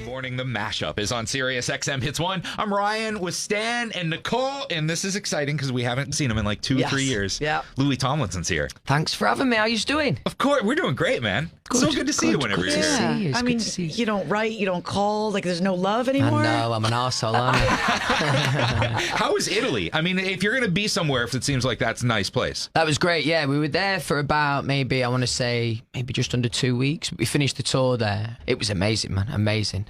morning. The mashup is on SiriusXM Hits 1. I'm Ryan with Stan and Nicole, and this is exciting because we haven't seen him in like 2 or 3 years. Yeah. Louis Tomlinson's here. Thanks for having me. How you doing? Of course, we're doing great, man. So good to see you whenever you're here. Yeah. I mean, you don't write, you don't call, like there's no love anymore. I know, I'm an arsehole, aren't I? How is Italy? I mean, if you're going to be somewhere, if it seems like that's a nice place. That was great, yeah. We were there for about maybe just under 2 weeks. We finished the tour there. It was amazing, man. Amazing.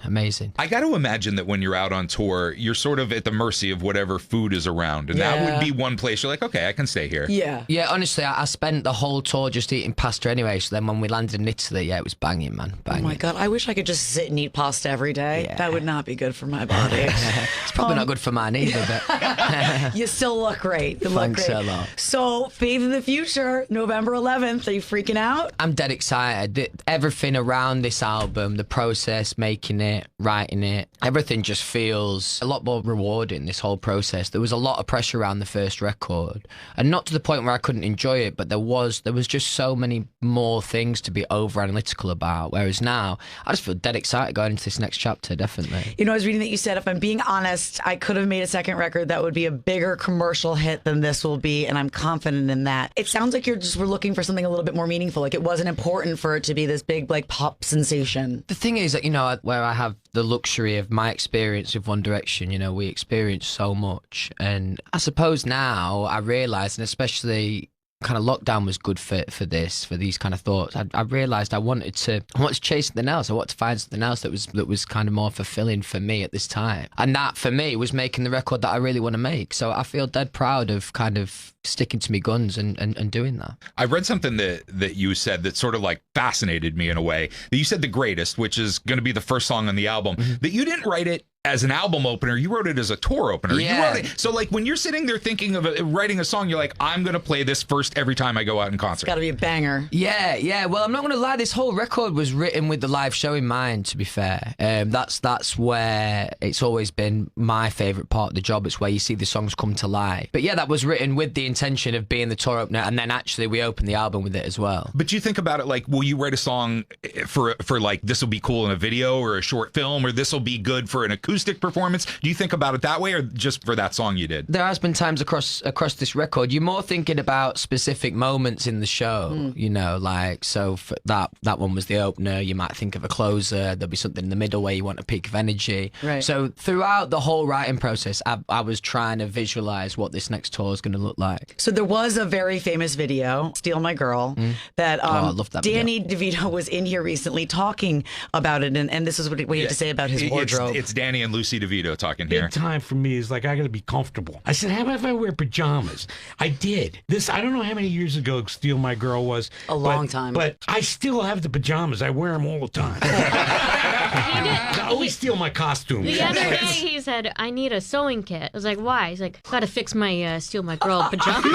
I got to imagine that when you're out on tour, you're sort of at the mercy of whatever food is around. And that would be one place you're like, okay, I can stay here. Yeah. Yeah, honestly, I spent the whole tour just eating pasta anyway. So then when we landed in Italy, yeah, it was banging, man. Banging. Oh my God, I wish I could just sit and eat pasta every day. Yeah. That would not be good for my body. It's probably not good for mine either, but You still look great. You look Thanks great. a lot. So, Faith in the Future, November 11th. Are you freaking out? I'm dead excited. Everything around this album, the process, making it, writing it, everything just feels a lot more rewarding, this whole process. There was a lot of pressure around the first record, and not to the point where I couldn't enjoy it, but there was just so many more things to be over analytical about, whereas now I just feel dead excited going into this next chapter, definitely. You know, I was reading that you said, if I'm being honest, I could have made a second record that would be a bigger commercial hit than this will be, and I'm confident in that. It sounds like we're looking for something a little bit more meaningful. Like it wasn't important for it to be this big, like, pop sensation. The thing is that, you know, where I have the luxury of my experience with One Direction, you know, we experienced so much, and I suppose now I realise, and especially kind of lockdown was good for these kind of thoughts. I realised I wanted to chase something else. I wanted to find something else that was kind of more fulfilling for me at this time. And that for me was making the record that I really want to make. So I feel dead proud of kind of sticking to me guns and doing that. I read something that you said that sort of like fascinated me in a way. That you said The Greatest, which is going to be the first song on the album, that you didn't write it as an album opener, you wrote it as a tour opener. Yeah. You wrote it, so like when you're sitting there thinking of writing a song, you're like, I'm going to play this first every time I go out in concert. Got to be a banger. Yeah. Well, I'm not going to lie. This whole record was written with the live show in mind, to be fair. That's where it's always been my favourite part of the job. It's where you see the songs come to life. But yeah, that was written with the intention of being the tour opener, and then actually we opened the album with it as well. But you think about it like, will you write a song for like, this will be cool in a video or a short film, or this will be good for an acoustic performance? Do you think about it that way, or just for that song you did? There has been times across this record, you're more thinking about specific moments in the show, you know, like, so for that one was the opener. You might think of a closer. There'll be something in the middle where you want a peak of energy. Right. So throughout the whole writing process, I was trying to visualize what this next tour is going to look like. So there was a very famous video, Steal My Girl, that, I love that Danny DeVito was in here recently talking about it, and this is what he had to say about his wardrobe. It's Danny and Lucy DeVito talking here. Big time for me is like, I got to be comfortable. I said, how about if I wear pajamas? I did. This, I don't know how many years ago Steal My Girl was. A long time. But I still have the pajamas. I wear them all the time. I always steal my costumes. The other day he said, I need a sewing kit. I was like, why? He's like, gotta fix my Steal My Girl pajamas.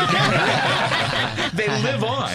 They live on.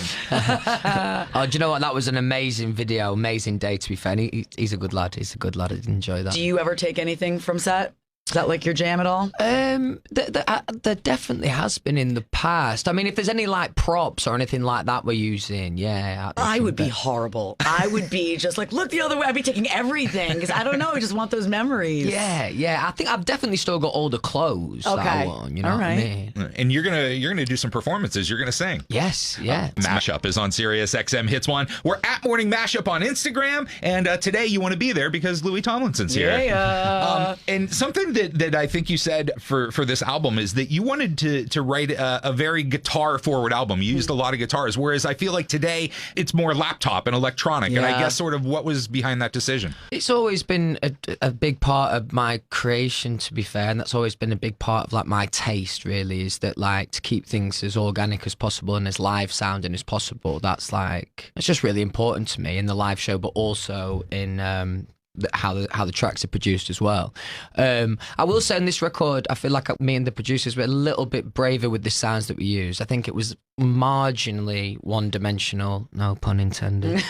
Oh, do you know what? That was an amazing video, amazing day, to be fair. And he's a good lad. He's a good lad. I did enjoy that. Do you ever take anything from set? Is that like your jam at all? There definitely has been in the past. I mean, if there's any like props or anything like that we're using, yeah. I would be horrible. I would be just like, look the other way. I'd be taking everything because I don't know. I just want those memories. Yeah. I think I've definitely still got all the clothes that I want. You know what I mean? And you're gonna do some performances. You're gonna sing. Yes, yeah. Mashup is on SiriusXM Hits 1. We're at Morning Mashup on Instagram, and today you want to be there because Louis Tomlinson's here. Yeah. And something that I think you said for this album is that you wanted to write a very guitar-forward album. You used a lot of guitars, whereas I feel like today it's more laptop and electronic. And I guess sort of what was behind that decision? It's always been a big part of my creation, to be fair, and that's always been a big part of like my taste, really, is that like to keep things as organic as possible and as live sounding as possible. It's just really important to me in the live show, but also in how the tracks are produced as well. I will say on this record, I feel like me and the producers were a little bit braver with the sounds that we used. I think it was marginally one-dimensional, no pun intended,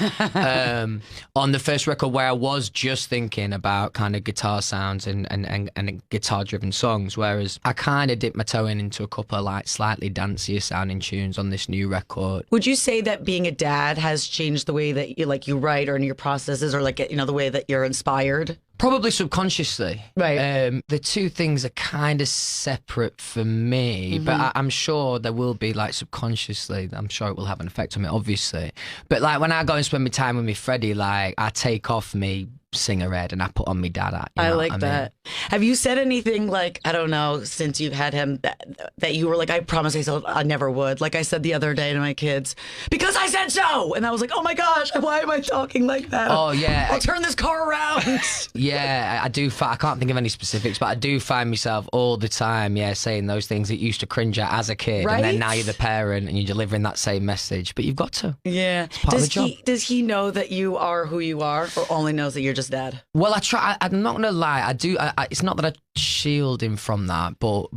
on the first record, where I was just thinking about kind of guitar sounds and guitar-driven songs, whereas I kind of dipped my toe into a couple of like slightly dancier sounding tunes on this new record. Would you say that being a dad has changed the way that you write or in your processes, or like, you know, the way that you're inspired? Probably subconsciously. Right. The two things are kind of separate for me, but I'm sure there will be, like, subconsciously, I'm sure it will have an effect on me, obviously. But, like, when I go and spend my time with me Freddie, like, I take off me singer Ed and I put on me dada. I like that. Have you said anything, like, I don't know, since you've had him that you were like, I promise myself I never would? Like I said the other day to my kids, because I said so. And I was like, oh my gosh, why am I talking like that? Oh, yeah. I'll turn this car around. Yeah, I do. I can't think of any specifics, but I do find myself all the time, saying those things that you used to cringe at as a kid. Right? And then now you're the parent and you're delivering that same message. But you've got to. Yeah. It's part of the job. Does he know that you are who you are, or only knows that you're just dad? Well, I try. I'm not gonna lie. I do. It's not that I shield him from that, but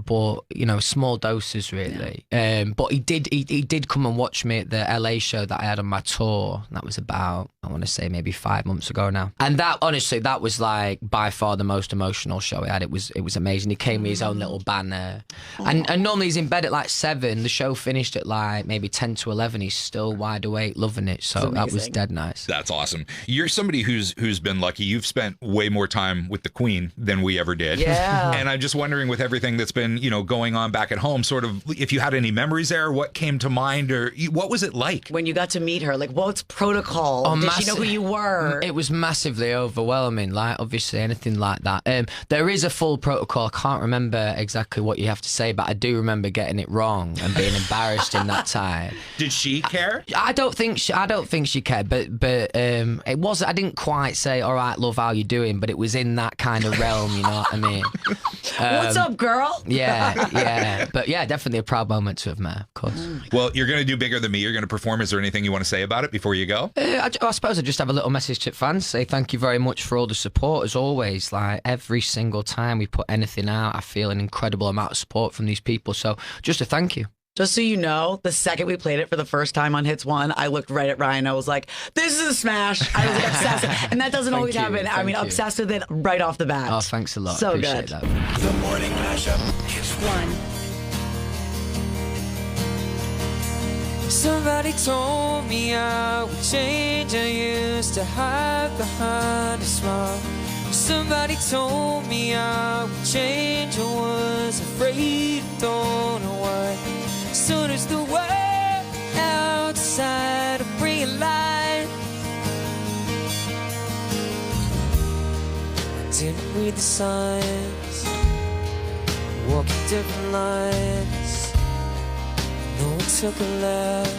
you know, small doses really. Yeah. But he did come and watch me at the LA show that I had on my tour. That was about, I want to say, maybe 5 months ago now. And that, honestly, that was like by far the most emotional show I had. It was amazing. He came with his own little banner, and normally he's in bed at like 7. The show finished at like maybe 10 to 11. He's still wide awake, loving it. So that was dead nice. That's awesome. You're somebody who's been lucky. You've spent way more time with the Queen than we ever did. Yeah. And I'm just wondering, with everything that's been, you know, going on back at home, sort of, if you had any memories there, what came to mind, or what was it like when you got to meet her? Like, what's protocol? Oh, Did she know who you were? It was massively overwhelming. Like, obviously, anything like that. There is a full protocol. I can't remember exactly what you have to say, but I do remember getting it wrong and being embarrassed in that time. Did she care? I don't think she cared, but it was. I didn't quite say, "All right, love, how you doing?" But it was in that kind of realm. You know what I mean? What's up, girl? Yeah. But yeah, definitely a proud moment to have met, of course. Well, you're going to do Bigger Than Me. You're going to perform. Is there anything you want to say about it before you go? I suppose I just have a little message to fans. Say thank you very much for all the support, as always. Like, every single time we put anything out, I feel an incredible amount of support from these people. So just a thank you. Just so you know, the second we played it for the first time on Hits 1, I looked right at Ryan. I was like, this is a smash. I was like, obsessed. And that doesn't always happen. I mean, obsessed with it right off the bat. Oh, thanks a lot. So Appreciate good. That. The Morning Mashup. Hits 1. Somebody told me I would change. I used to hide behind a smile. Somebody told me I would change. I was afraid, don't know why. Soon as the world outside of bring light, didn't read the signs, walking different lines. No one took a left,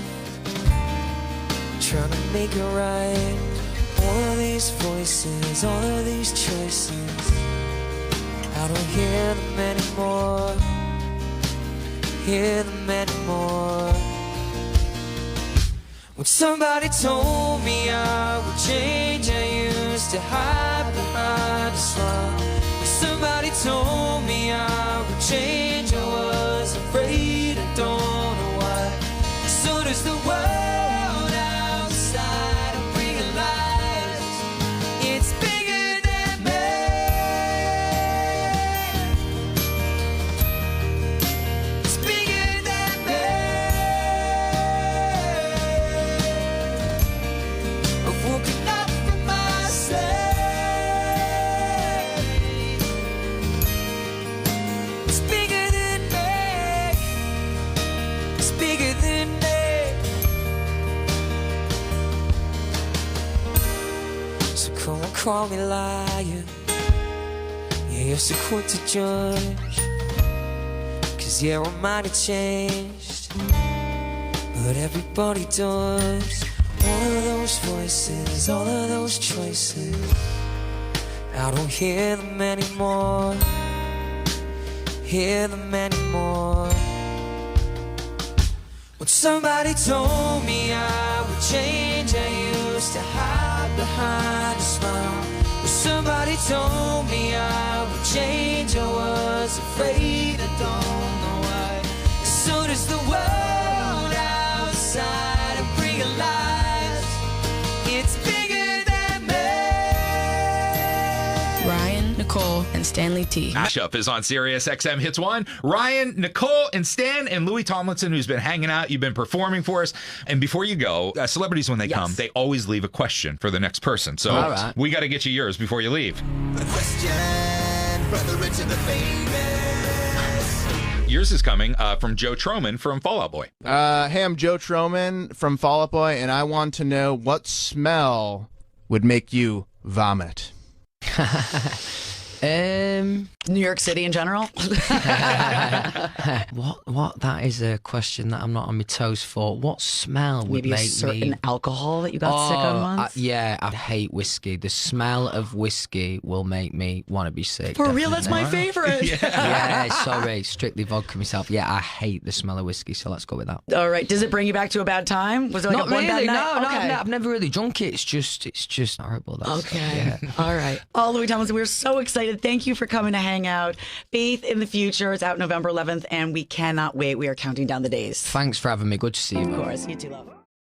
trying to make it right. All of these voices, all of these choices, I don't hear them anymore. Hear them anymore. When somebody told me I would change, I used to hide behind a smile. When somebody told me I would change, I was afraid, I don't know why. As soon as the world outside of bringing lights, it's bigger than me. It's bigger than me. I've woken up from my sleep. It's bigger than me. It's bigger than me. So come and call me liar. Yeah, you're so quick to judge. 'Cause yeah, I might have changed, but everybody does. All of those voices, all of those choices, I don't hear them anymore. Hear them anymore. When somebody told me I would change, I used to hide behind a smile. When somebody told me I would change, I was afraid, I don't know why. As soon as the world outside of realized it's bigger than me. Ryan, Nicole, and Stanley T. Mashup is on SiriusXM Hits 1. Ryan, Nicole, and Stan, and Louis Tomlinson, who's been hanging out. You've been performing for us. And before you go, celebrities, when they come, they always leave a question for the next person. So we got to get you yours before you leave. The question, Brother Richard the Famous. Yours is coming from Joe Troman from Fall Out Boy. Hey, I'm Joe Troman from Fall Out Boy, and I want to know what smell would make you vomit. New York City in general? What? That is a question that I'm not on my toes for. What smell would Maybe make a certain me... alcohol that you got sick on once? Yeah, I hate whiskey. The smell of whiskey will make me want to be sick. For real, that's my favorite. Yeah, sorry, strictly vodka myself. Yeah, I hate the smell of whiskey, so let's go with that. All right. Does it bring you back to a bad time? Was it like Not a one really. bad night? No, Okay. I've never really drunk it. It's just horrible. Okay. All right. Oh, Louis Tomlinson, we're so excited. Thank you for coming to hang out. Faith in the Future is out November 11th, and we cannot wait. We are counting down the days. Thanks for having me. Good to see you. Of course. You too, love.